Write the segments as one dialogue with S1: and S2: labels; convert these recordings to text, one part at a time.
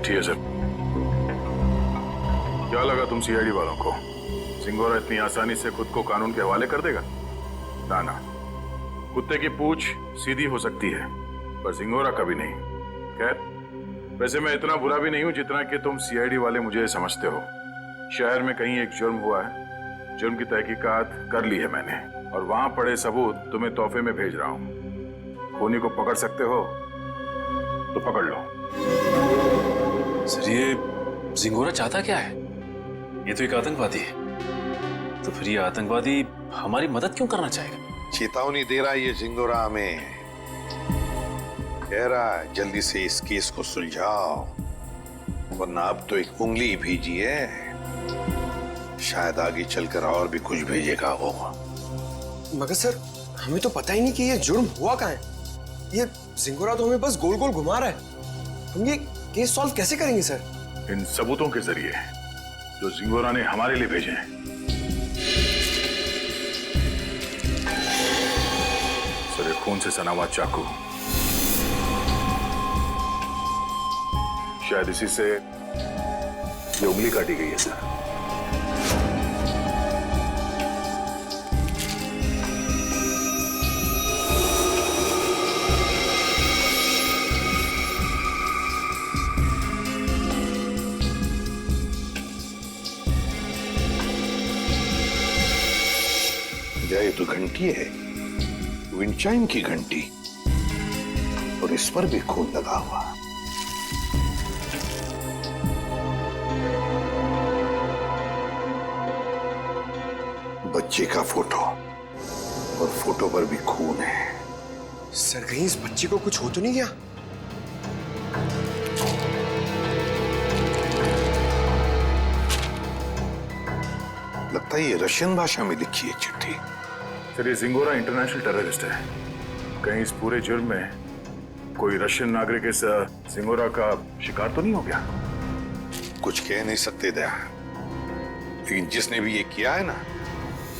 S1: चिट्ठी है सर। क्या लगा तुम सीआईडी वालों को सिंगोरा इतनी आसानी से खुद को कानून के हवाले कर देगा? ना ना, कुत्ते की पूंछ सीधी हो सकती है पर सिंगोरा कभी नहीं। खैर, वैसे मैं इतना बुरा भी नहीं हूं जितना कि तुम सीआईडी वाले मुझे समझते हो। शहर में कहीं एक जुर्म हुआ है, जुर्म की तहकीकात कर ली है मैंने और वहां पड़े सबूत तुम्हें तोहफे में भेज रहा हूं। खूनी को पकड़ सकते हो तो पकड़ लो।
S2: सर, ये सिंगोरा चाहता क्या है? ये तो एक आतंकवादी है, तो फिर ये आतंकवादी हमारी मदद क्यों करना चाहेगा?
S3: चेतावनी दे रहा है ये सिंगोरा हमें, कह रहा है जल्दी से इस केस को सुलझाओ वरना अब तो एक उंगली ही भेजी है, शायद आगे चलकर और भी कुछ भेजेगा वो।
S4: मगर सर, हमें तो पता ही नहीं कि ये जुर्म हुआ कहाँ है। ये सिंगोरा तो हमें बस गोल गोल घुमा रहा है। हम ये केस सॉल्व कैसे करेंगे सर?
S1: इन सबूतों के जरिए जो सिंगोरा ने हमारे लिए भेजे हैं। सर, एक खून से सना हुआ चाकू, शायद इसी से ये उंगली काटी गई है सर।
S3: ये तो घंटी है, विंड चाइम की घंटी, और इस पर भी खून लगा हुआ। बच्चे का फोटो, और फोटो पर भी खून है।
S4: सर, कहीं इस बच्चे को कुछ हो तो नहीं गया?
S3: लगता है ये रशियन भाषा में लिखी है चिट्ठी।
S1: सर, ये सिंगोरा इंटरनेशनल टेररिस्ट है। कहीं इस पूरे जुर्म में कोई रशियन नागरिक इस सिंगोरा का शिकार तो नहीं हो गया?
S3: कुछ कह नहीं सकते दया, लेकिन जिसने भी ये किया है ना,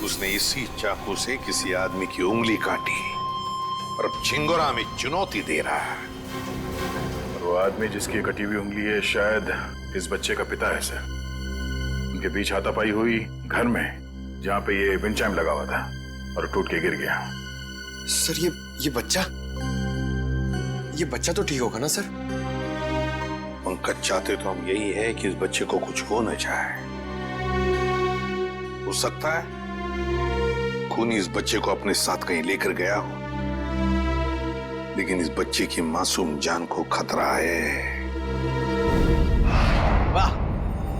S3: उसने इसी चाकू से किसी आदमी की उंगली काटी और अब सिंगोरा में चुनौती दे रहा है।
S1: और वो आदमी जिसकी कटी हुई उंगली है शायद इस बच्चे का पिता है सर। उनके बीच हाथापाई हुई घर में जहां पे ये विंड चाइम लगा हुआ था और टूट के गिर गया।
S4: सर, ये बच्चा तो ठीक होगा ना सर?
S3: पंकज, चाहते तो हम यही है कि इस बच्चे को कुछ हो न जाए। हो सकता है खूनी इस बच्चे को अपने साथ कहीं लेकर गया हो, लेकिन इस बच्चे की मासूम जान को खतरा है।
S5: वाह,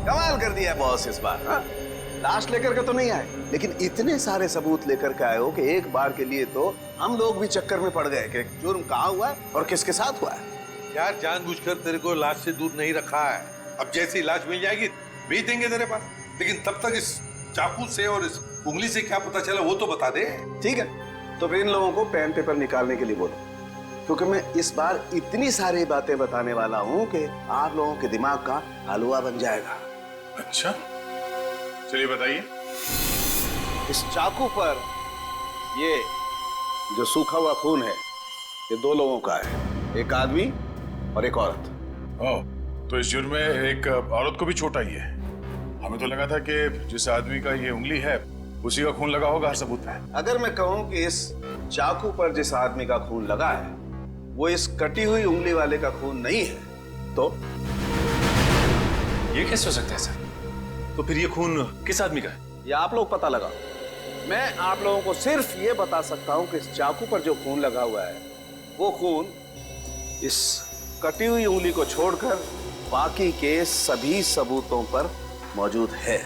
S5: कमाल कर दिया बॉस इस बार। हाँ? लाश लेकर के तो नहीं आए, लेकिन इतने सारे सबूत लेकर के आए हो कि एक बार के लिए तो हम लोग भी चक्कर में पड़ गए कि जुर्म कहाँ हुआ है और किसके साथ हुआ है।
S6: यार, जानबूझकर तेरे को लाश से दूर नहीं रखा है। अब जैसी लाश मिल जाएगी भेज देंगे तेरे पास, लेकिन तब तक इस चाकू से और इस उंगली से क्या पता चला वो तो बता दे।
S5: ठीक है, तो फिर इन लोगों को पेन पेपर निकालने के लिए बोलो, क्योंकि मैं इस बार इतनी सारी बातें बताने वाला हूँ कि आप लोगों के दिमाग का हलवा बन जाएगा।
S1: अच्छा, चलिए बताइए।
S5: इस चाकू पर ये जो सूखा हुआ खून है, ये दो लोगों का है, एक आदमी और एक औरत।
S1: ओह, तो इस जुर्म में एक औरत को भी चोट आई है। हमें तो लगा था कि जिस आदमी का ये उंगली है उसी का खून लगा होगा हर सबूत में।
S5: अगर मैं कहूं कि इस चाकू पर जिस आदमी का खून लगा है वो इस कटी हुई उंगली वाले का खून नहीं है, तो
S2: ये कैसे हो सकता है सर? तो फिर ये खून किस आदमी का है?
S5: ये आप लोग पता लगाओ। मैं आप लोगों को सिर्फ ये बता सकता हूं कि इस चाकू पर जो खून लगा हुआ है वो खून इस कटी हुई उंगली को छोड़कर बाकी के सभी सबूतों पर मौजूद है।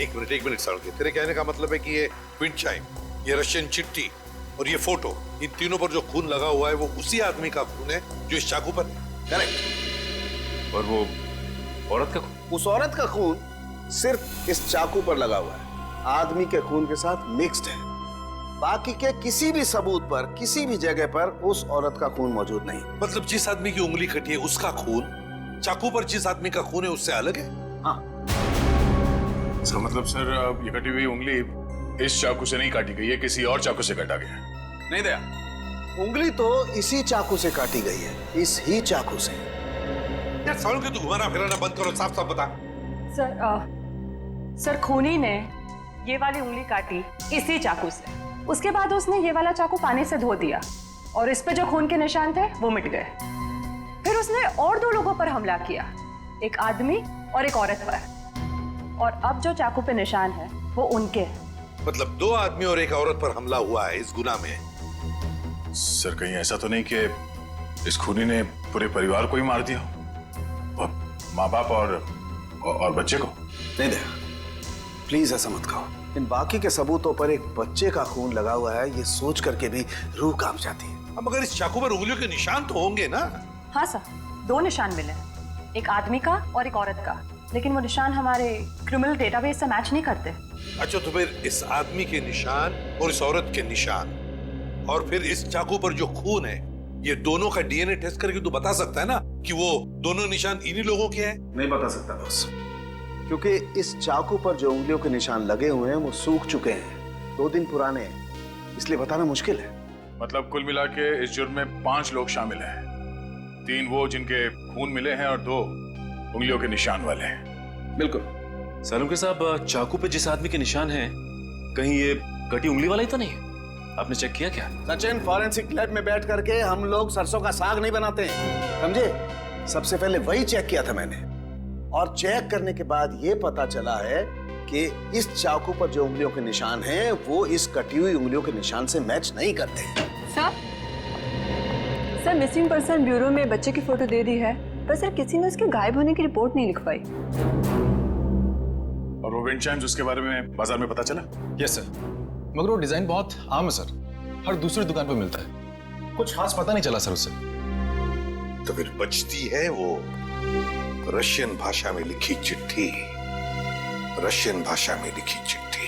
S3: एक मिनट सड़के, तेरे कहने का मतलब है कि ये विंड चाइम, ये रशियन चिट्ठी और ये फोटो, इन तीनों पर जो खून लगा हुआ है वो उसी आदमी का खून है जो इस चाकू पर है।
S5: करेक्ट।
S1: और वो औरत का खून?
S5: उस औरत का खून सिर्फ इस चाकू पर लगा हुआ है, आदमी के खून के साथ मिक्स्ड है। बाकी के किसी भी सबूत पर, किसी भी जगह पर उस औरत का खून मौजूद नहीं।
S6: मतलब जिस आदमी की उंगली कटी है उसका खून चाकू पर जिस आदमी का खून है उससे अलग है?
S5: हाँ।
S1: इसका मतलब सर, ये कटी हुई उंगली इस चाकू से नहीं काटी गई है, किसी और चाकू से काटा गया।
S5: नहीं दया, उंगली तो इसी चाकू से काटी गई है, इस ही चाकू से।
S6: यार सालों के तू घुमाना फिराना बंद करो, साफ साफ बता।
S7: सर खूनी ने ये वाली उंगली काटी इसी चाकू से। उसके बाद उसने ये वाला चाकू पानी से धो दिया और इस पे जो खून के निशान थे वो मिट गए। फिर उसने और 2 लोगों पर हमला किया, एक आदमी और एक औरत पर। और अब जो चाकू पे निशान है वो उनके हैं।
S3: मतलब 2 आदमी और एक औरत पर हमला हुआ है इस गुनाह में।
S1: सर कहीं ऐसा तो नहीं कि इस खूनी ने पूरे परिवार को ही मार दिया, और माँ बाप और बच्चे को?
S5: नहीं दे, प्लीज ऐसा मत कहो। इन बाकी के सबूतों पर एक बच्चे का खून लगा हुआ है, ये सोच करके भी रूह कांप जाती है।
S3: अब मगर इस चाकू पर उंगलियों के निशान तो होंगे ना?
S7: हाँ सर, 2 निशान मिले हैं, एक आदमी का और एक औरत का, लेकिन वो निशान हमारे क्रिमिनल डेटाबेस से मैच नहीं करते।
S3: अच्छा, तो फिर इस आदमी के निशान और इस औरत के निशान और फिर इस चाकू पर जो खून है, ये दोनों का डीएनए टेस्ट करके तू बता सकता है ना कि वो दोनों निशान इन्हीं लोगों के हैं?
S5: नहीं बता सकता बॉस, क्योंकि इस चाकू पर जो उंगलियों के निशान लगे हुए हैं वो सूख चुके हैं, 2 दिन पुराने हैं, इसलिए बताना मुश्किल है।
S1: मतलब कुल मिला के इस जुर्म में 5 लोग शामिल हैं, 3 वो जिनके खून मिले हैं और 2 उंगलियों के निशान वाले हैं।
S2: बिल्कुल। सालुंके साहब, चाकू पे जिस आदमी के निशान हैं, कहीं ये कटी उंगली वाला ही तो नहीं है? आपने चेक किया क्या?
S5: सचिन, फॉरेंसिक लैब में बैठ करके हम लोग सरसों का साग नहीं बनाते हैं, समझे? सबसे पहले वही चेक किया था मैंने, और चेक करने के बाद ये पता चला है कि इस चाकू पर जो उंगलियों के निशान हैं वो इस कटी हुई उंगलियों के निशान से मैच नहीं करते।
S7: सर मिसिंग पर्सन ब्यूरो में बच्चे की फोटो दे दी है, पर सर किसी ने उसके गायब होने की रिपोर्ट नहीं लिखवाई।
S1: और वो विंड चाइम्स, उसके बारे में बाजार में पता चला?
S8: यस सर, मगर वो डिजाइन बहुत आम है सर, हर दूसरी दुकान पर मिलता है, कुछ खास पता नहीं चला सर उससे।
S3: तो फिर बचती है वो रशियन भाषा में लिखी चिट्ठी, रशियन भाषा में लिखी चिट्ठी।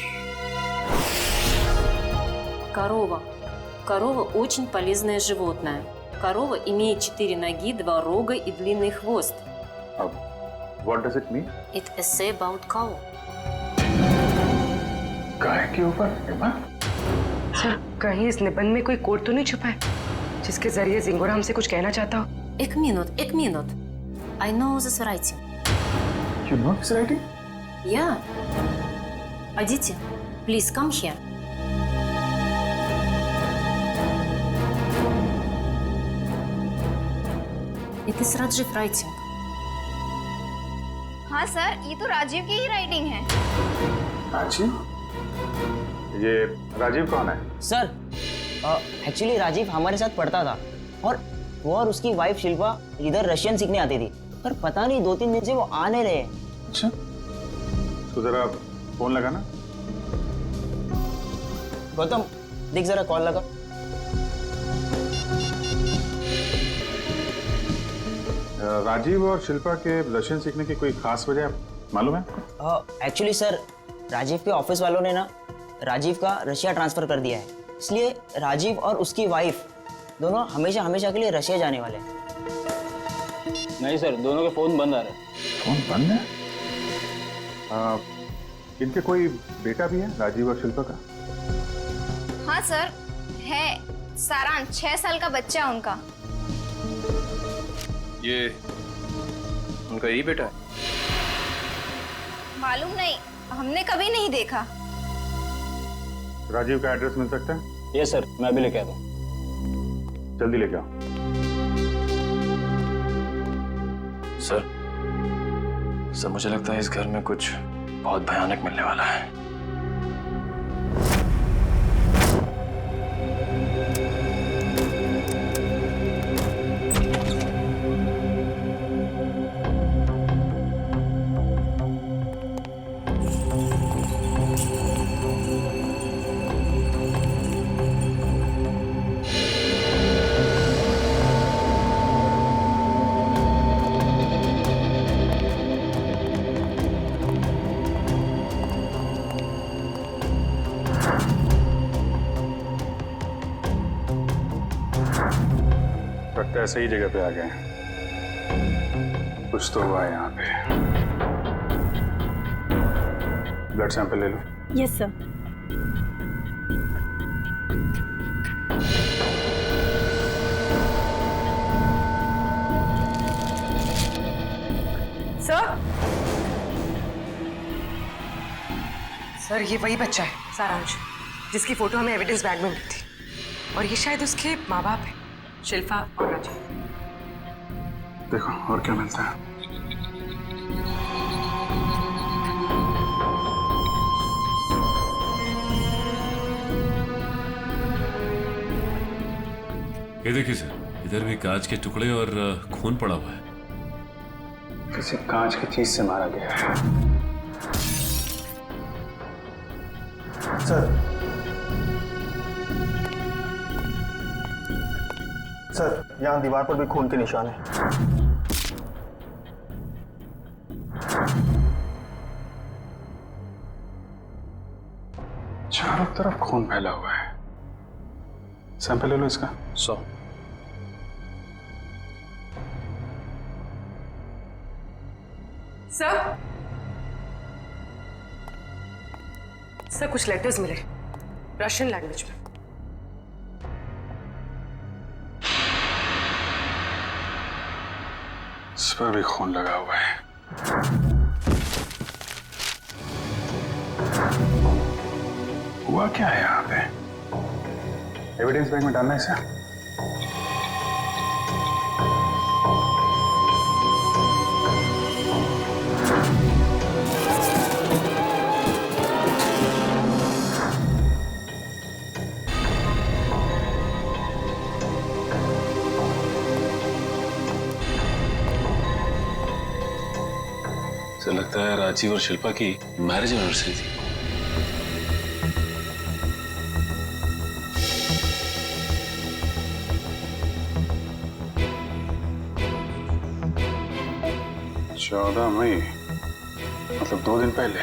S9: Корова. Корова очень полезное животное. Корова имеет 4 ноги, 2 рога и длинный хвост.
S1: What does it mean?
S9: It essay about cow.
S1: गाय के ऊपर?
S7: सर कहीं इस निबंध में कोई कोड तो नहीं छुपा है जिसके जरिए जिंगोरा हमसे कुछ कहना चाहता हो?
S9: Ek minut. I know this writing.
S1: You know this writing?
S9: Yeah. Aditi, please come here. It is Rajiv writing.
S10: हाँ सर, ये तो राजीव की ही राइटिंग है।
S1: राजीव? ये राजीव कौन है?
S11: सर एक्चुअली राजीव हमारे साथ पढ़ता था, और वो और उसकी वाइफ शिल्पा इधर रशियन सीखने आती थी, पर पता नहीं 2-3 दिन से वो आ नहीं रहे।
S1: अच्छा, तो जरा फोन लगा ना।
S11: गौतम देख जरा, कॉल लगा।
S1: राजीव और शिल्पा के रशियन सीखने की कोई खास वजह मालूम है?
S11: एक्चुअली सर, राजीव के ऑफिस वालों ने ना राजीव का रशिया ट्रांसफर कर दिया है, इसलिए राजीव और उसकी वाइफ दोनों हमेशा हमेशा के लिए रशिया जाने वाले हैं।
S8: नहीं सर, दोनों के फोन बंद आ रहे हैं।
S1: फोन बंद है? इनके कोई बेटा भी है, राजीव और शिल्पा का?
S10: हाँ सर है, सारांश 6 साल का बच्चा उनका।
S8: ये उनका यही बेटा है?
S10: मालूम नहीं, हमने कभी नहीं देखा।
S1: राजीव का एड्रेस मिल सकता है?
S8: यस सर, मैं अभी लेके आता हूँ।
S1: जल्दी लेके आओ।
S2: सर मुझे लगता है इस घर में कुछ बहुत भयानक मिलने वाला है।
S1: लगता है सही जगह पे आ गए। कुछ तो हुआ है यहाँ पे। ब्लड सैंपल ले लो।
S7: Yes sir.
S12: सर ये वही बच्चा है सारांश, जिसकी फोटो हमें एविडेंस बैग में मिली थी, और ये शायद उसके माँ बाप है, शिल्पा और राजीव।
S1: देखो और क्या मिलता है।
S2: ये देखिए सर, इधर भी कांच के टुकड़े और खून पड़ा हुआ है।
S1: किसी कांच की चीज से मारा गया है।
S13: सर यहाँ दीवार पर भी खून के निशान है।
S1: चारों तरफ खून फैला हुआ है। सैंपल ले लो इसका।
S2: 100।
S12: सर कुछ लेटर्स मिले रशियन लैंग्वेज में।
S1: इस पर भी खून लगा हुआ है। हुआ क्या है यहाँ पे? एविडेंस बैग में डालना है इसे।
S2: ऐसा लगता है राजीव और शिल्पा की मैरिज एनिवर्सरी थी।
S1: चौदह मई मतलब 2 दिन पहले।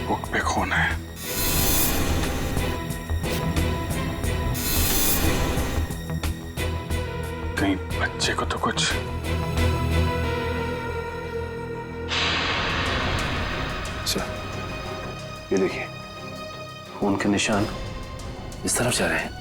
S1: बुक पे खून है। कहीं बच्चे को तो कुछ।
S2: सर ये देखिए, खून के निशान इस तरफ जा रहे हैं।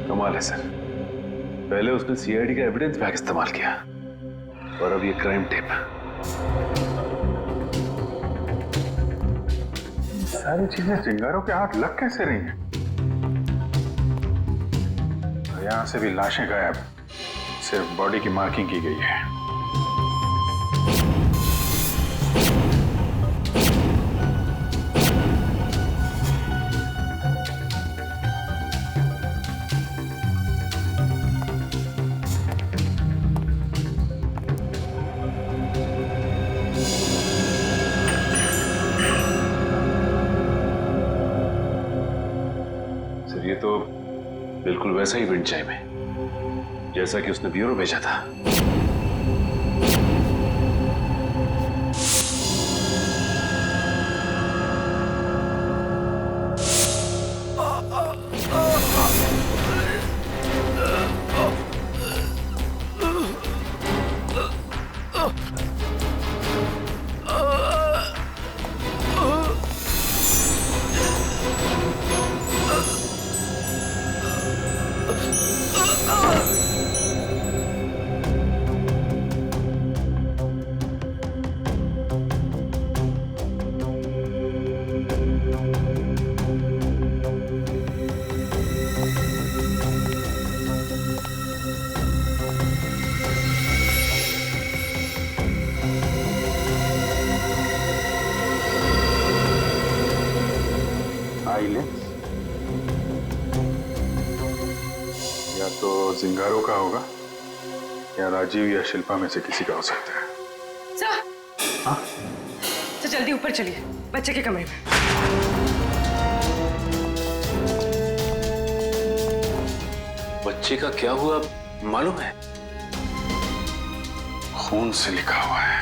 S2: कमाल है सर, पहले उसने सीआईडी का एविडेंस बैग इस्तेमाल किया और अब ये क्राइम टेप।
S1: सारी चीजें चिंगारों के हाथ लग कैसे रही हैं? यहां से भी लाशें गायब, सिर्फ बॉडी की मार्किंग की गई है।
S2: ये तो बिल्कुल वैसा ही विंड चाइम है जैसा कि उसने ब्यूरो भेजा था। या तो जिंगारो का होगा या राजीव या शिल्पा में से किसी का हो सकता है।
S12: सर, सर जल्दी ऊपर चलिए। बच्चे के कमरे में।
S2: बच्चे का क्या हुआ मालूम है?
S1: खून से लिखा हुआ है।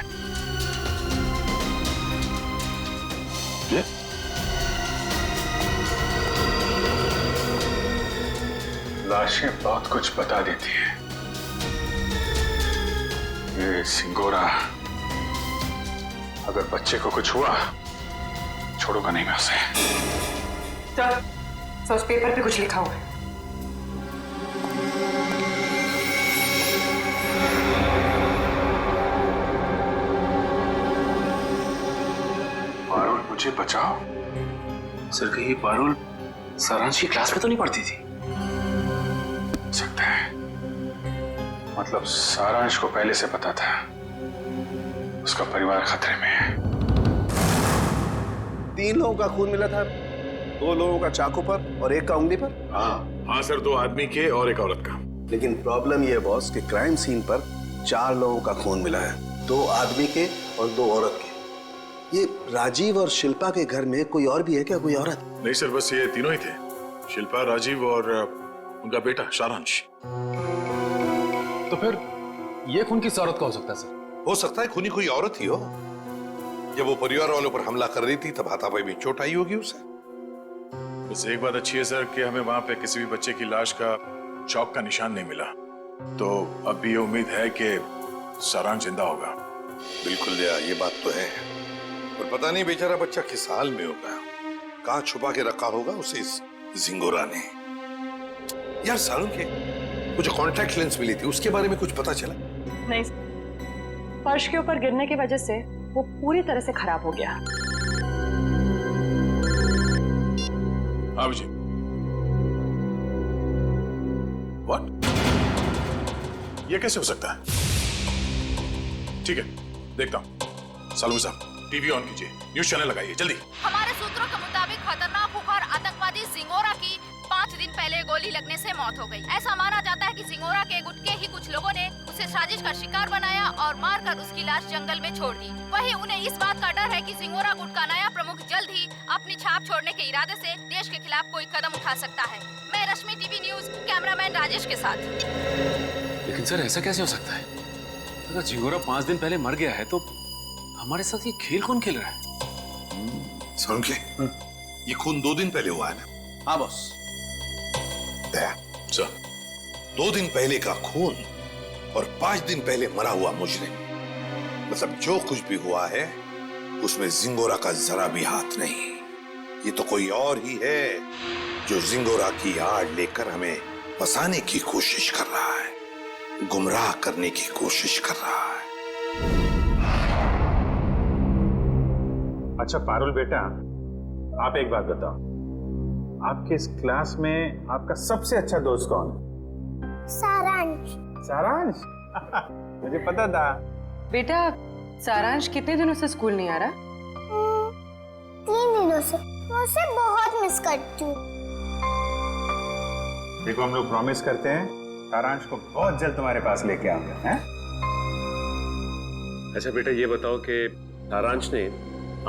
S2: ये?
S1: लाशें बहुत कुछ बता देती है। ये सिंगोरा अगर बच्चे को कुछ हुआ छोड़ूंगा नहीं मैं उसे।
S12: सर उस पेपर पे कुछ लिखा हुआ है।
S1: पारुल मुझे बचाओ।
S2: सर कहीं पारुल सारांश की क्लास में तो नहीं पढ़ती थी?
S1: सकता है, मतलब सारांश को पहले से पता था उसका परिवार खतरे में है।
S5: 3 लोगों का खून मिला था, 2 लोगों का चाकू पर और 1 का उंगली पर।
S1: हाँ सर, 2 आदमी के और 1 औरत का।
S5: लेकिन प्रॉब्लम यह है बॉस कि क्राइम सीन पर 4 लोगों का खून मिला है, 2 आदमी के और 2 औरत के। ये राजीव और शिल्पा के घर में कोई और भी है क्या, कोई औरत?
S1: नहीं सर, बस ये तीनों ही थे, शिल्पा, राजीव और उनका बेटा सारांश।
S8: तो फिर ये खून किस औरत का हो सकता है सर?
S3: हो सकता है खूनी कोई औरत ही हो। जब वो परिवार वालों पर हमला कर रही थी तब हाथापाई भी चोट आई होगी उसे।
S1: बस एक बात अच्छी है सर कि हमें वहां पे किसी भी बच्चे की लाश का चौक का निशान नहीं मिला, तो अब भी ये उम्मीद है कि सारांश जिंदा होगा।
S3: बिल्कुल दया, ये बात तो है, पर पता नहीं बेचारा बच्चा किस हाल में होगा, कहाँ छुपा के रखा होगा उसे इस जिंगोरा ने। यार सारुण के वो जो कॉन्टैक्ट लेंस मिली थी उसके बारे में कुछ पता चला?
S7: नहीं, फर्श के ऊपर गिरने की वजह से वो पूरी तरह से खराब हो गया।
S1: हाँ जी। व्हाट? ये कैसे हो सकता है? ठीक है, देखता हूं। सालू साहब, टीवी ऑन कीजिए, न्यूज चैनल लगाइए जल्दी।
S10: हमारे सूत्रों के मुताबिक खतरनाक खुखार आतंकवादी जिंगोरा की 5 दिन पहले गोली लगने से मौत हो गई। ऐसा माना जाता है कि जिंगोरा के गुट के ही कुछ लोगों ने उसे साजिश का शिकार बनाया और मारकर उसकी लाश जंगल में छोड़ दी। वहीं उन्हें इस बात का डर है कि जिंगोरा गुट का नया प्रमुख जल्द ही अपनी छाप छोड़ने के इरादे से देश के खिलाफ कोई कदम उठा सकता है। मैं रश्मि, टीवी न्यूज, कैमरामैन राजेश के साथ।
S2: लेकिन सर ऐसा कैसे हो सकता है? अगर जिंगोरा 5 दिन पहले मर गया है तो हमारे साथ ये खेल कौन खेल रहा है?
S3: सारुण के ये खून 2 दिन पहले हुआ है ना?
S5: हाँ बॉस।
S3: दया
S1: सर,
S3: 2 दिन पहले का खून और 5 दिन पहले मरा हुआ मुजरिम, मतलब जो कुछ भी हुआ है उसमें जिंगोरा का जरा भी हाथ नहीं। ये तो कोई और ही है जो जिंगोरा की आड़ लेकर हमें फंसाने की कोशिश कर रहा है, गुमराह करने की कोशिश कर रहा है।
S14: अच्छा पारुल बेटा, आप एक बात बताओ, आपके इस क्लास में आपका सबसे अच्छा दोस्त कौन है?
S10: सारांश।
S14: सारांश? मुझे पता था।
S12: बेटा, सारांश कितने दिनों से स्कूल नहीं आ रहा?
S10: 3 दिनों से। मैं उसे बहुत मिस करती हूँ।
S14: देखो, हम लोग प्रॉमिस करते हैं सारांश को बहुत जल्द तुम्हारे पास लेके आऊंगा, हैं?
S2: अच्छा बेटा, ये बताओ कि सारांश ने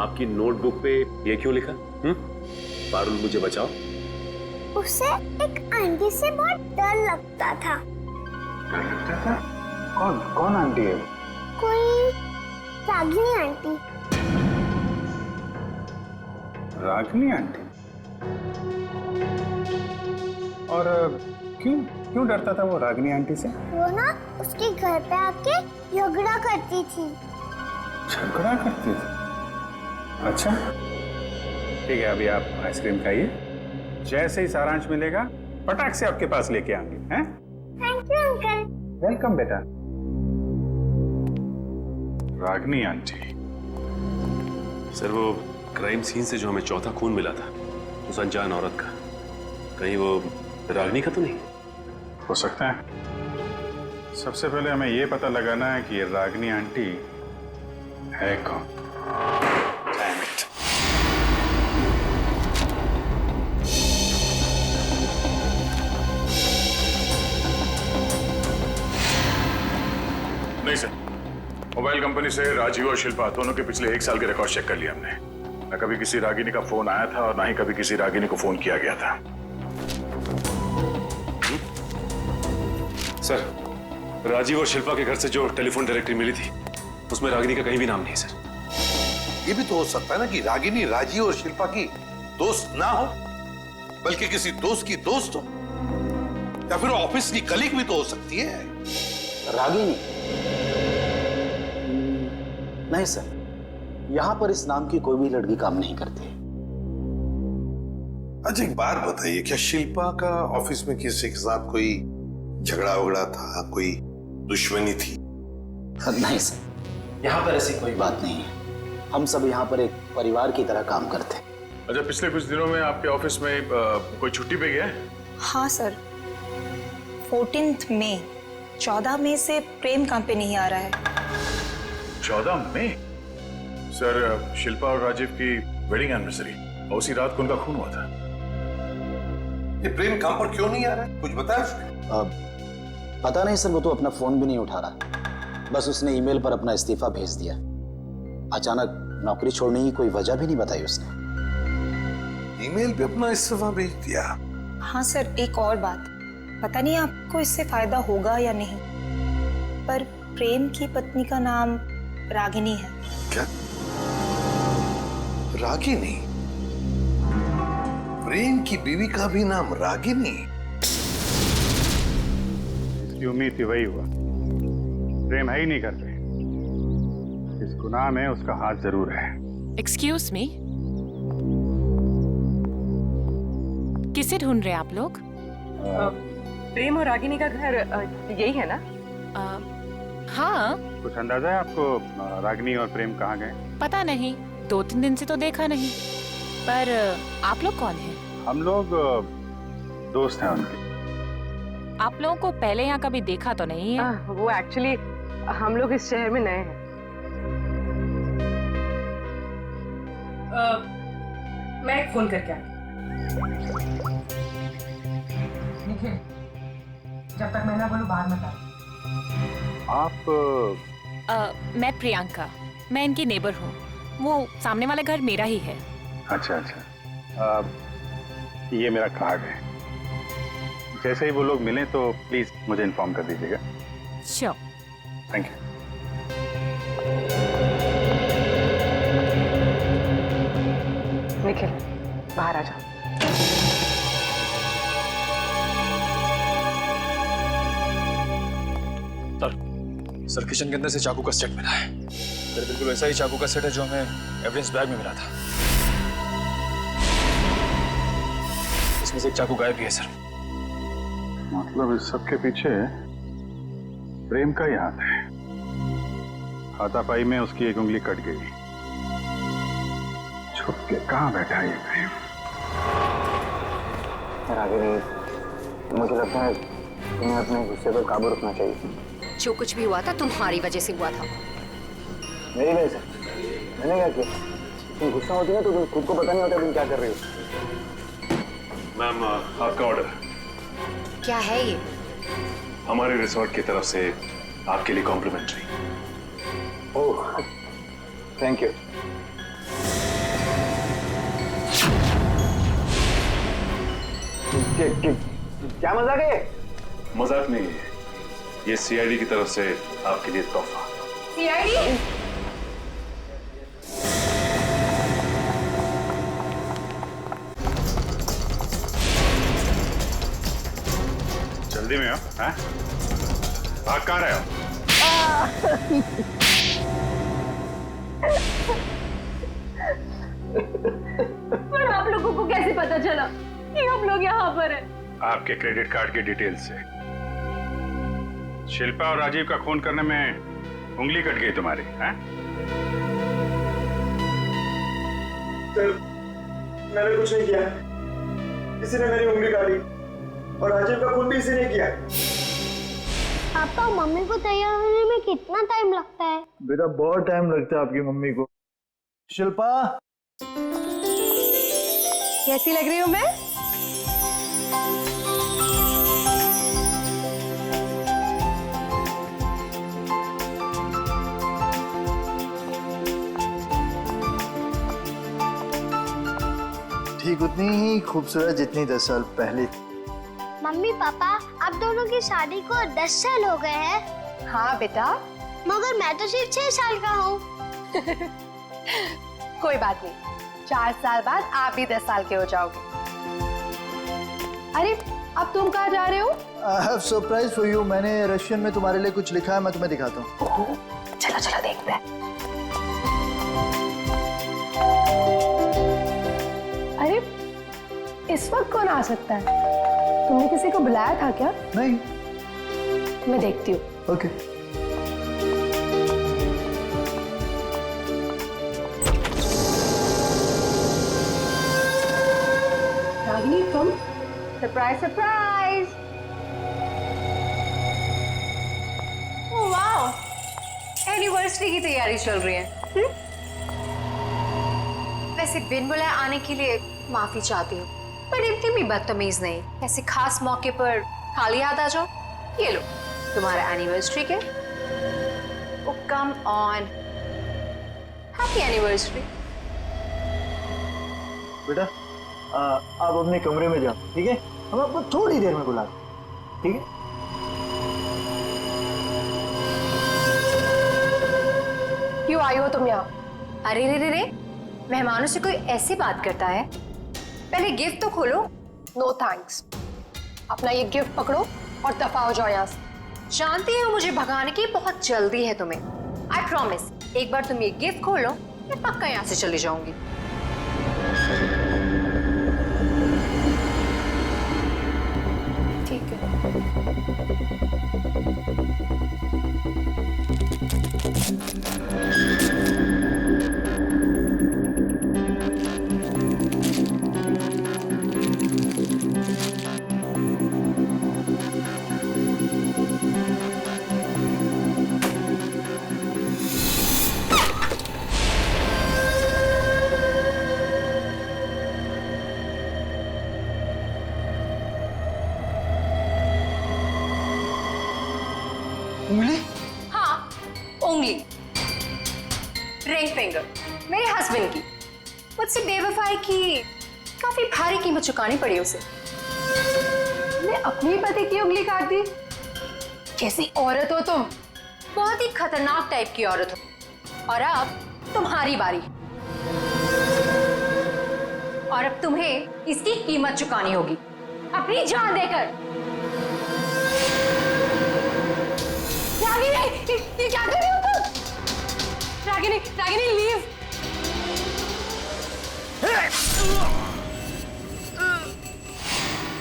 S2: आपकी नोटबुक पे ये क्यों लिखा? पारुल मुझे बचाओ।
S10: उसे एक आंटी से बहुत डर लगता था।
S14: डर लगता था? कौन आंटी है?
S10: कोई रागिनी आंटी।
S14: रागिनी आंटी? और क्यों डरता था वो रागिनी आंटी से?
S10: वो ना उसके घर पे आके झगड़ा करती थी।
S14: झगड़ा करती थी? अच्छा ठीक है, अभी आप आइसक्रीम खाइए, जैसे ही सारांश मिलेगा पटाख से आपके पास लेके आएंगे, हैं?
S10: Thank you uncle.
S14: वेलकम बेटा।
S1: रागिनी आंटी?
S2: सर वो क्राइम सीन से जो हमें चौथा खून मिला था, उस अनजान औरत का, कहीं वो रागिनी का तो नहीं?
S14: हो सकता है। सबसे पहले हमें ये पता लगाना है कि ये रागिनी आंटी है कौन।
S1: नहीं सर, मोबाइल कंपनी से राजीव और शिल्पा दोनों के पिछले 1 साल के रिकॉर्ड चेक कर लिया हमने। न कभी किसी रागिनी का फोन आया था और ना ही कभी किसी रागिनी को फोन किया गया था।
S2: सर, राजीव और शिल्पा के घर से जो टेलीफोन डायरेक्टरी मिली थी उसमें रागिनी का कहीं भी नाम नहीं है सर।
S3: ये भी तो हो सकता है ना कि रागिनी राजीव और शिल्पा की दोस्त ना हो, बल्कि किसी दोस्त की दोस्त हो, या फिर ऑफिस की कलीग भी तो हो सकती है।
S15: रागिनी? नहीं सर, यहां पर इस नाम की कोई भी लड़की काम नहीं करती।
S3: अच्छा एक बात बताइए, क्या शिल्पा का ऑफिस में किसी के साथ कोई झगड़ा वगड़ा था, कोई दुश्मनी थी?
S15: नहीं सर, यहाँ पर ऐसी कोई बात नहीं है। हम सब यहाँ पर एक परिवार की तरह काम करते हैं।
S1: अच्छा, पिछले कुछ दिनों में आपके ऑफिस में कोई छुट्टी पे गया है?
S16: हाँ सर, 14 मई 14 मई से प्रेम काम पे नहीं आ रहा है।
S1: 14 मई? सर, शिल्पा और राजीव की वेडिंग एनिवर्सरी और उसी रात को उनका खून हुआ था।
S3: ये प्रेम काम पर क्यों नहीं आ रहा है, कुछ बताया उसने?
S15: पता नहीं सर, वो तो अपना फोन भी नहीं उठा रहा। बस उसने ईमेल पर अपना इस्तीफा भेज दिया। अचानक नौकरी छोड़ने की कोई वजह भी नहीं बताई उसने।
S3: ईमेल पे अपना इस्तीफा भेज दिया?
S16: हाँ सर, एक और बात, पता नहीं आपको इससे फायदा होगा या नहीं, पर प्रेम की पत्नी का नाम रागिनी है।
S3: क्या? रागिनी? प्रेम की बीवी का भी नाम रागिनी?
S14: इसकी उम्मीद थी वही हुआ। प्रेम है ही नहीं करते। इस गुनाह में उसका हाथ जरूर है।
S12: एक्सक्यूज मी, किसे ढूंढ रहे हैं आप लोग?
S7: प्रेम और रागिनी का घर यही है ना?
S12: हाँ।
S14: कुछ अंदाजा है आपको रागिनी और प्रेम कहाँ गए?
S12: पता नहीं, 2-3 दिन से तो देखा नहीं। पर आप लोग कौन हैं?
S14: हम लोग दोस्त हैं उनके।
S12: आप लोगों को पहले यहाँ कभी देखा तो नहीं है?
S7: वो एक्चुअली हम लोग इस शहर में नए हैं। मैं एक फोन करके आई। निखिल, जब तक मैं ना बोलूं बाहर मत आओ।
S14: आप?
S12: मैं प्रियंका, मैं इनकी नेबर हूँ। वो सामने वाला घर मेरा ही है।
S14: अच्छा अच्छा, ये मेरा कार्ड है। जैसे ही वो लोग मिलें तो प्लीज मुझे इन्फॉर्म कर दीजिएगा।
S12: श्योर।
S14: Thank you.
S7: निखिल, बाहर आ जाओ।
S8: सर, किचन के अंदर से चाकू का सेट मिला है। सर, बिल्कुल वैसा ही चाकू का सेट है जो हमें एविडेंस बैग में मिला था। इसमें से एक चाकू गायब भी है सर।
S14: मतलब इस सब के पीछे प्रेम का ही हाथ है। हाथापाई में उसकी एक उंगली कट गई। छुप के कहाँ बैठा है ये प्रेम?
S13: मुझे लगता है तुम्हें अपने गुस्से पर काबू रखना चाहिए।
S9: जो कुछ भी हुआ था तुम्हारी वजह से हुआ था।
S13: मेरी वजह से? मैंने क्या किया? तुम गुस्सा होती है तो तुम खुद को पता नहीं होता तुम क्या कर रही हो।
S2: मैम, आपका ऑर्डर।
S9: क्या है ये?
S2: हमारे रिसोर्ट की तरफ से आपके लिए कॉम्प्लीमेंट्री।
S13: Oh, thank you. क्या मजाक है?
S2: मजाक नहीं है, ये सीआईडी की तरफ से आपके लिए तोहफा।
S7: सीआईडी?
S14: जल्दी में हो? हैं? भाग कहाँ रहे हो?
S7: पर आप लोगों को कैसे पता चला कि हम लोग यहाँ पर हैं?
S14: आपके क्रेडिट कार्ड की डिटेल से। शिल्पा और राजीव का खून करने में उंगली कट गई तुम्हारी, हैं?
S13: सर, मैंने कुछ नहीं किया। किसी ने मेरी उंगली काटी और राजीव का खून भी इसी ने किया।
S17: पापा, मम्मी को तैयार होने में कितना टाइम लगता है?
S13: बेटा, बहुत टाइम लगता है आपकी मम्मी को। शिल्पा,
S7: कैसी लग रही हूँ मैं?
S13: ठीक उतनी ही खूबसूरत जितनी 10 साल पहले थी।
S17: मम्मी पापा आप दोनों की शादी को 10 साल हो गए हैं।
S7: हाँ बेटा।
S17: मगर मैं तो सिर्फ 6 साल का हूँ।
S7: कोई बात नहीं, 4 साल बाद आप भी 10 साल के हो जाओगे। अरे अब तुम कहाँ जा रहे हो?
S13: I have surprise for you। मैंने रशियन में तुम्हारे लिए कुछ लिखा है, मैं तुम्हें दिखाता हूँ।
S7: चलो चलो देखते हैं। अरे इस वक्त कौन आ सकता है? तुमने किसी को बुलाया था क्या?
S13: नहीं।
S7: मैं देखती हूँ।
S13: ओके।
S7: रागिनी तुम? Surprise surprise. Oh wow, anniversary की तैयारी चल रही है। वैसे बिन बुलाए आने के लिए माफी चाहती हूँ, पर इतनी भी बदतमीज नहीं। ऐसे खास मौके पर खाली हाथ आ जाओ। ये लो तुम्हारा एनिवर्सरी के। ओ कम ऑन, हैप्पी एनिवर्सरी।
S13: बेटा आप अपने कमरे में जाओ, ठीक है? हम आपको थोड़ी देर में बुला रहे हैं, ठीक है?
S7: क्यों आई हो तुम यहाँ? अरे रे रे रे, मेहमानों से कोई ऐसी बात करता है? पहले गिफ्ट तो खोलो। नो थैंक्स, अपना ये गिफ्ट पकड़ो और दफा हो जाओ यहाँ से। जानती हो मुझे भगाने की बहुत जल्दी है तुम्हें। आई प्रॉमिस, एक बार तुम ये गिफ्ट खोलो मैं पक्का यहाँ से चली जाऊंगी। ठीक है।
S13: उंगली?
S7: हाँ, उंगली, रिंग फिंगर, मेरे हस्बैंड की। मुझसे बेवफाई की काफी भारी कीमत चुकानी पड़ी उसे। मैं अपने पति की उंगली काट दी। कैसी औरत हो तुम? बहुत ही खतरनाक टाइप की औरत हो। और अब तुम्हारी बारी, और अब तुम्हें इसकी कीमत चुकानी होगी अपनी जान देकर। रागिनी, ये क्या कर रही हो तुम? रागिनी, रागिनी लीव।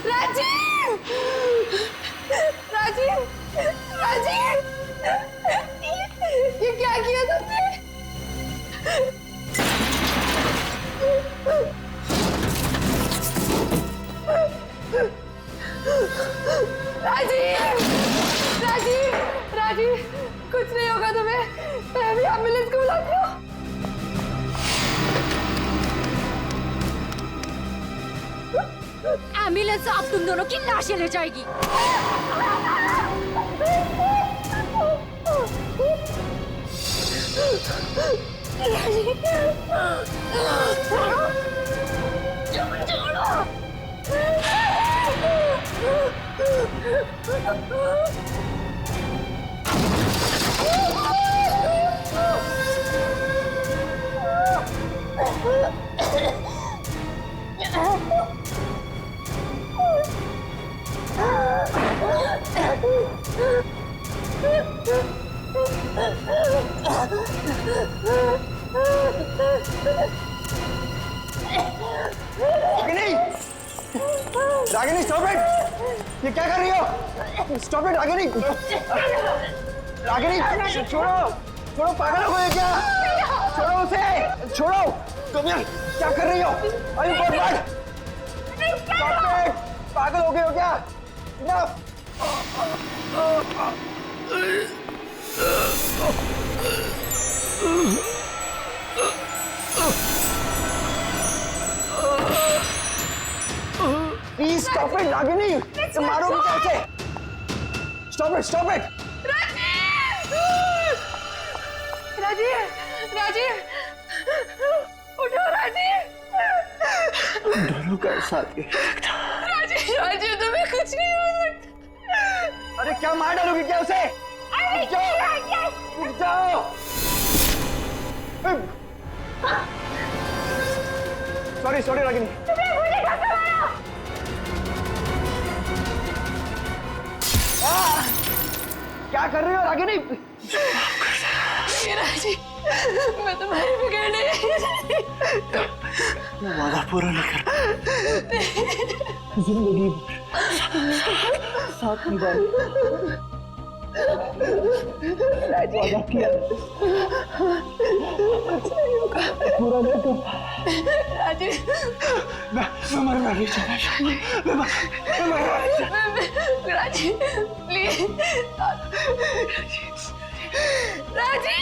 S7: राजीव, राजीव, राजीव, ये क्या किया तुमने? राजीव, राजीव, राजीव, कुछ नहीं होगा तुम्हें। मैं अभी एम्बुलेंस को बुलाती हूँ।
S10: एम्बुलेंस अब तुम दोनों की लाशें ले जाएगी।
S13: Ragini, Ragini stop it! ये क्या कर रही हो? Stop it Ragini! रागिनी छोड़ो, छोड़ो, पागल हो गए क्या? छोड़ो उसे, छोड़ो! तुम यार क्या कर रही हो? अरे बर्बाद! Stop it! पागल हो गए हो क्या? Enough! Please stop it Ragini! तुम मारोगे कैसे? Stop it, stop it!
S7: Rajiv, Rajiv, उठो राजीव।
S13: दोनों का साथ ही
S12: राजीव राजीव तुम्हें कुछ नहीं हो सकता।
S13: अरे क्या मार डालोगी क्या उसे? रुक जाओ। Sorry sorry Ragini. क्या कर रही हो रागिनी?
S12: राजीव मैं तुम्हारी बिगड़ने
S13: मैं वादा पूरा नहीं कर जिंदगी साथ निभाई वादा किया पूरा नहीं कर
S12: राजीव
S13: मैं मरना नहीं चाहता। मैं मरना नहीं चाहता।
S12: Rajiv please Rajiv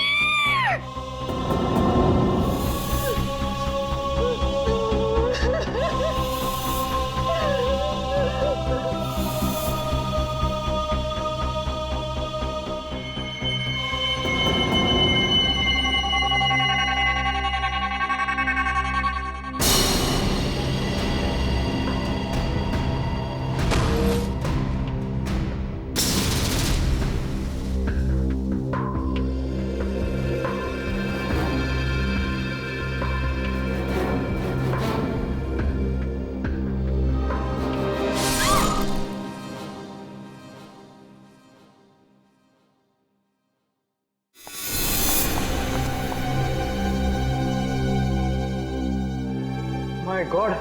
S13: my God,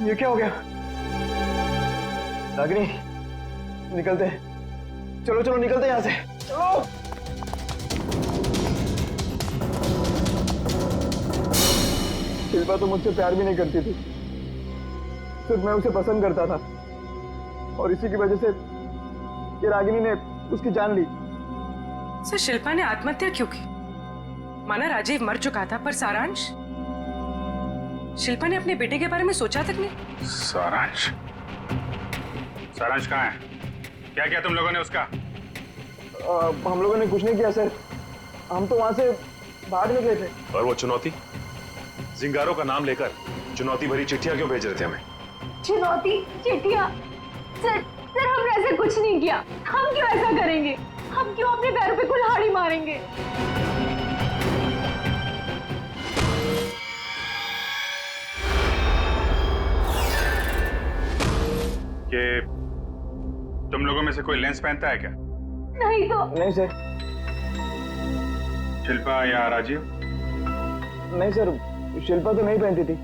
S13: ये क्या हो गया? रागिनी निकलते हैं। चलो चलो निकलते हैं यहाँ से। चलो। शिल्पा तो मुझसे प्यार भी नहीं करती थी, सिर्फ मैं उसे पसंद करता था और इसी की वजह से ये रागिनी ने उसकी जान ली।
S12: सर शिल्पा ने आत्महत्या क्यों की? माना राजीव मर चुका था, पर सारांश? शिल्पा ने अपने बेटे के बारे में सोचा तक नहीं।
S14: सारांश? सारांश कहाँ है? क्या किया तुम लोगों ने उसका?
S13: हम लोगों ने कुछ नहीं किया सर, हम तो वहां से भाग निकले थे।
S18: और वो चुनौती जिंगारो का नाम लेकर चुनौती भरी चिट्ठियां क्यों भेज रहे थे हमें?
S7: चुनौती चिट्ठियां? सर सर हमने ऐसा कुछ नहीं किया। हम क्यों ऐसा करेंगे? हम क्यों अपने पैरों पे कुल्हाड़ी मारेंगे?
S14: कि तुम लोगों में से कोई लेंस पहनता है क्या?
S7: नहीं तो।
S13: नहीं सर।
S14: शिल्पा या राजीव?
S13: नहीं सर, शिल्पा तो नहीं पहनती थी।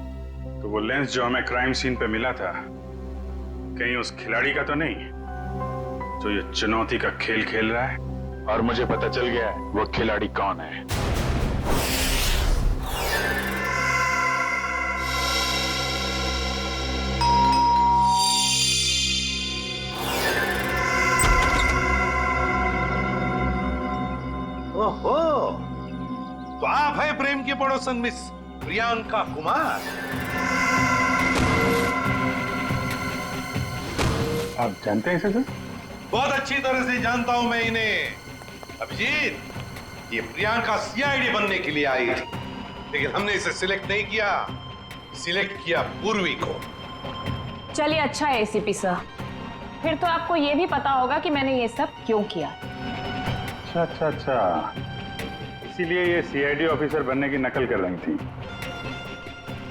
S14: तो वो लेंस जो हमें क्राइम सीन पे मिला था, कहीं उस खिलाड़ी का तो नहीं जो ये चुनौती का खेल खेल रहा है? और मुझे पता चल गया है वो खिलाड़ी कौन है।
S6: ओहो, तो आप है प्रेम की पड़ोसन मिस प्रियंका कुमार।
S14: आप जानते हैं इसे सर?
S6: बहुत अच्छी तरह से जानता हूं मैं इन्हें। अभिजीत, ये प्रियंका सीआईडी बनने के लिए आई थी, लेकिन हमने इसे सिलेक्ट नहीं किया, सिलेक्ट किया पूर्वी को।
S7: चलिए अच्छा है एसीपी सर, फिर तो आपको ये भी पता होगा कि मैंने ये सब क्यों किया।
S14: अच्छा, इसीलिए ये सीआईडी ऑफिसर बनने की नकल कर रही थी।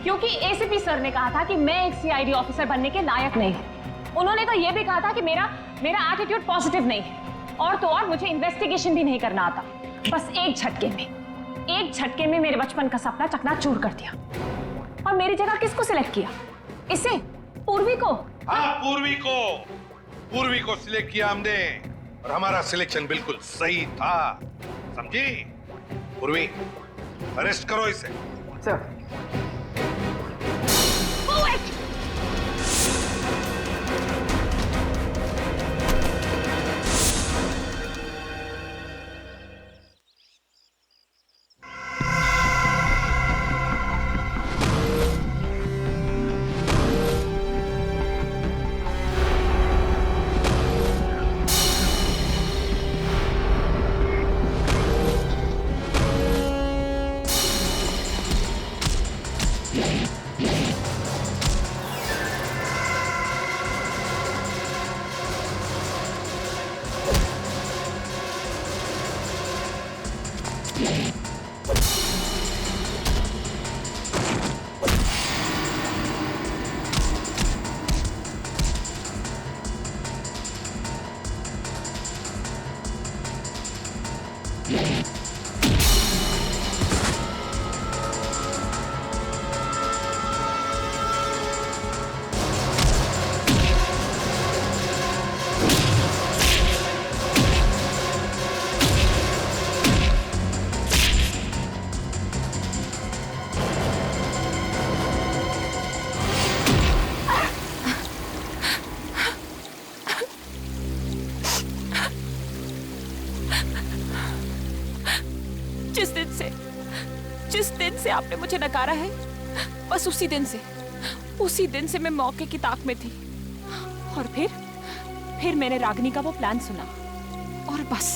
S7: क्योंकि एसीपी सर ने कहा था कि मैं एक सीआईडी ऑफिसर बनने के लायक नहीं हूं। उन्होंने तो ये भी कहा था कि मेरा एटीट्यूड पॉजिटिव नहीं है, और तो और मुझे इन्वेस्टिगेशन भी नहीं करना आता। बस एक झटके में मेरे बचपन का सपना चकनाचूर कर दिया। और मेरी जगह किसको सिलेक्ट किया? इसे? पूर्वी को?
S6: हाँ, पूर्वी को सिलेक्ट किया हमने, और हमारा सिलेक्शन बिल्कुल सही था, समझी? पूर्वी, अरेस्ट करो इसे।
S13: सर।
S19: जिस दिन से आपने मुझे नकारा है, बस उसी दिन से मैं मौके की ताक में थी। और फिर मैंने रागिनी का वो प्लान सुना और बस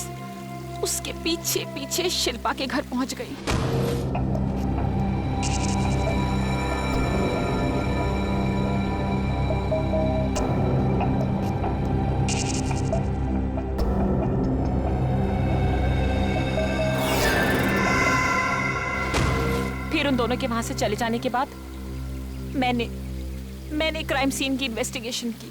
S19: उसके पीछे पीछे शिल्पा के घर पहुंच गई। फिर उन दोनों के वहां से चले जाने के बाद मैंने क्राइम सीन की इन्वेस्टिगेशन की।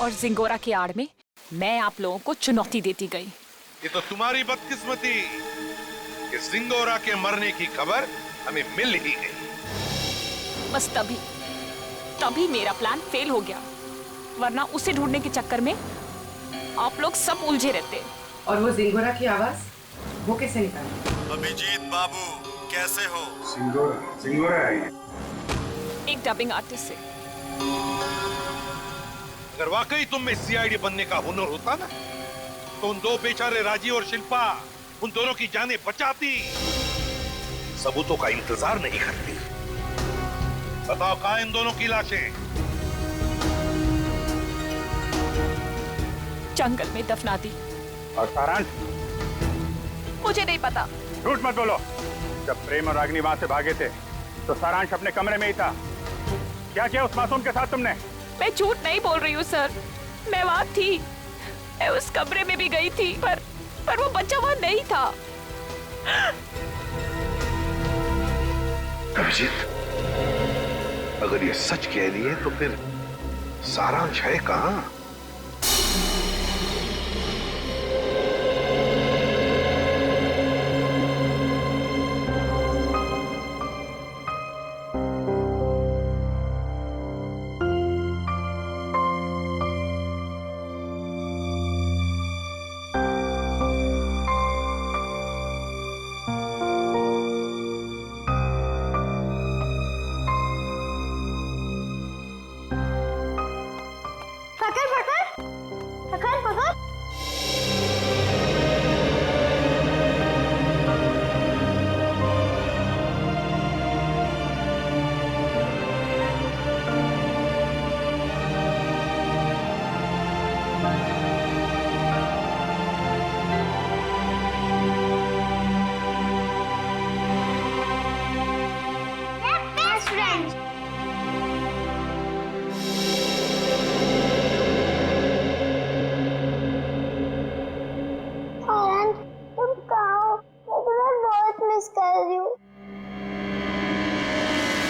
S19: और जिंगोरा की आड़ में मैं आप लोगों को चुनौती देती गई।
S6: ये तो तुम्हारी बदकिस्मती कि जिंगोरा के मरने की खबर हमें मिल ही गई।
S19: बस तभी मेरा प्लान फेल हो गया, वरना उसे ढूंढने के चक्कर में आप लोग सब उलझे रहते।
S12: और वो जिंगोरा की आवाज वो कैसे निकाली?
S20: अभिजीत बाबू कैसे हो?
S14: सिंगोरा है
S19: एक डबिंग आर्टिस्ट से।
S6: अगर वाकई तुम में सीआईडी बनने का हुनर होता ना, तो उन दो बेचारे राजी और शिल्पा उन दोनों की जानें बचाती, सबूतों का इंतजार नहीं करती। बताओ कहां इन दोनों की लाशें?
S19: जंगल में दफना दी।
S14: और सारांश?
S19: मुझे नहीं पता।
S14: झूठ मत बोलो। जब प्रेम और रागिनी वहां से भागे थे तो सारांश अपने कमरे में ही था। क्या किया उस मासूम के साथ तुमने?
S19: मैं झूठ नहीं बोल रही हूँ सर, मैं वहां थी, मैं उस कमरे में भी गई थी, पर वो बच्चा वहां नहीं था।
S6: अभिजीत, अगर ये सच कह रही है तो फिर सारांश है कहां?